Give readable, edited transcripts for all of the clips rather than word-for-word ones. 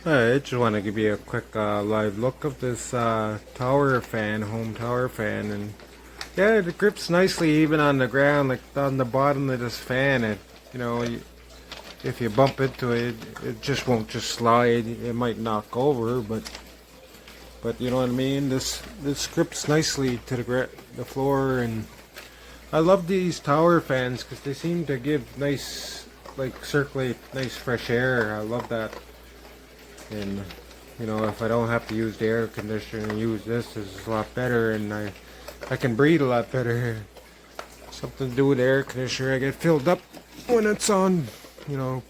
I just want to give you a quick live look of this tower fan, home tower fan, and yeah, it grips nicely even on the ground, like on the bottom of this fan. You know, if you bump into it, it just won't just slide. It might knock over, but you know what I mean. This grips nicely to the floor, and I love these tower fans because they seem to give nice, like circulate nice fresh air. I love that. And you know, if I don't have to use the air conditioner and use this, it's a lot better, and I can breathe a lot better. Something to do with the air conditioner. I get filled up when it's on, you know.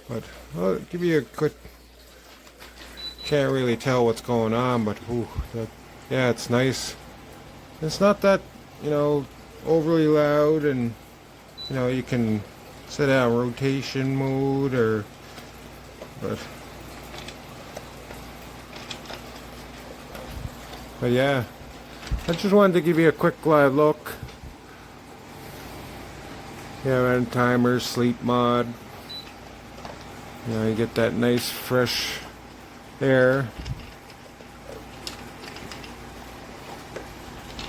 But I'll give you a quick. Can't really tell what's going on, but yeah, it's nice. It's not that, you know, overly loud, and you know you can set it on rotation mode but but yeah. I just wanted to give you a quick live look. Yeah, and timer, sleep mod. You know, you get that nice fresh air.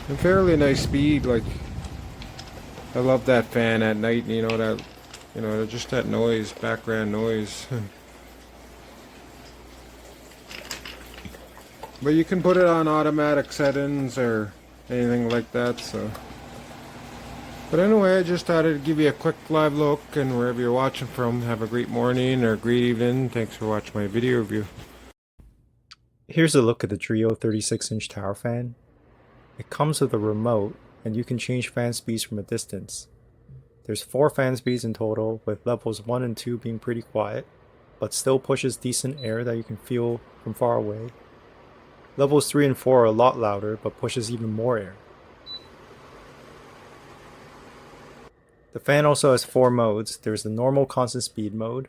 And fairly nice speed, like I love that fan at night, you know, that just that noise, background noise. But you can put it on automatic settings or anything like that, so. But anyway, I just thought I'd give you a quick live look, and wherever you're watching from, have a great morning or great evening. Thanks for watching my video review. Here's a look at the Dreo 36-inch tower fan. It comes with a remote, and you can change fan speeds from a distance. There's 4 fan speeds in total, with levels 1 and 2 being pretty quiet, but still pushes decent air that you can feel from far away. Levels 3 and 4 are a lot louder, but pushes even more air. The fan also has 4 modes. There's the normal constant speed mode.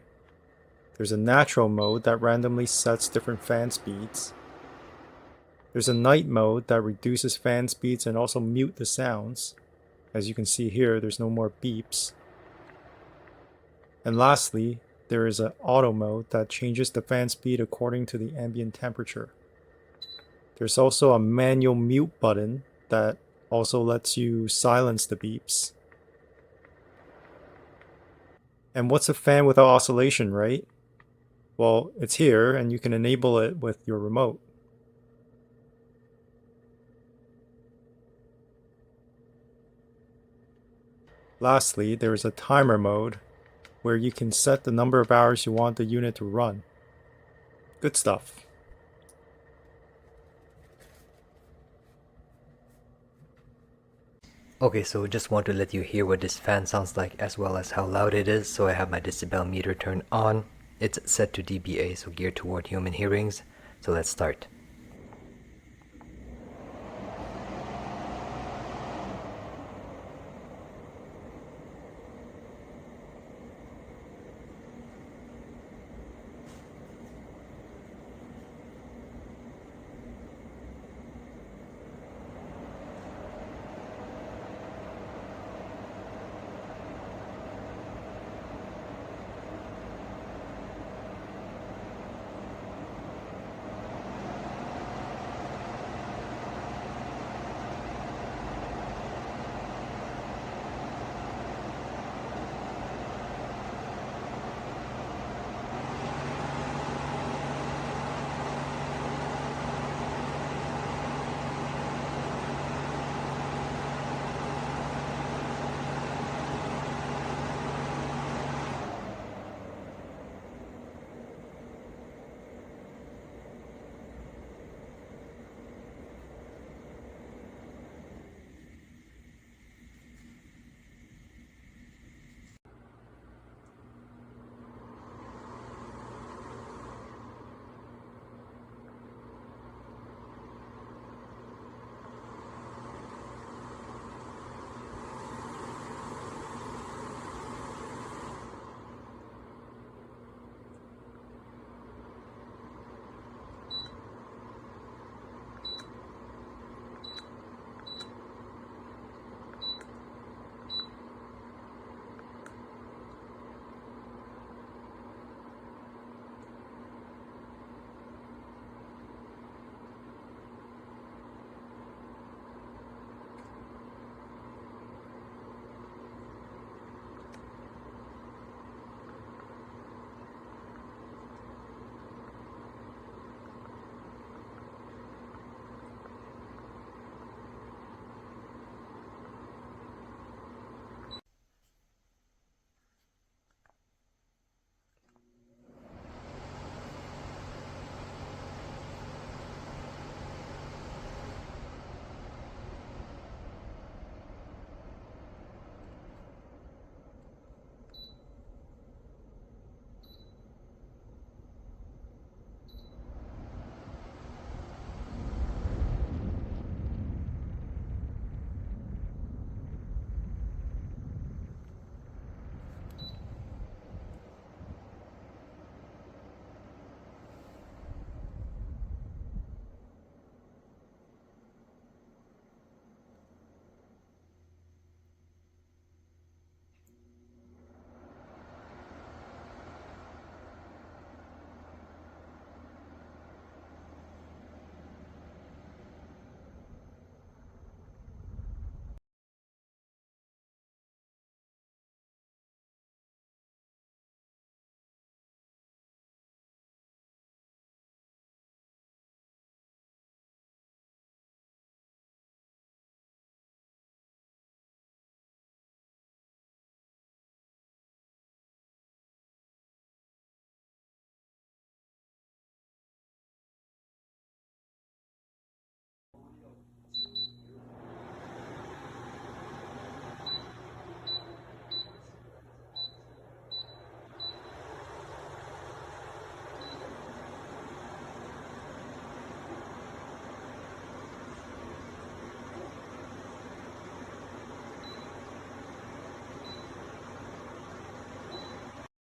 There's a natural mode that randomly sets different fan speeds. There's a night mode that reduces fan speeds and also mute the sounds. As you can see here, there's no more beeps. And lastly, there is an auto mode that changes the fan speed according to the ambient temperature. There's also a manual mute button that also lets you silence the beeps. And what's a fan without oscillation, right? Well, it's here, and you can enable it with your remote. Lastly, there is a timer mode, where you can set the number of hours you want the unit to run. Good stuff. Okay, so just want to let you hear what this fan sounds like as well as how loud it is. So I have my decibel meter turned on. It's set to dBA, so geared toward human hearings. So let's start.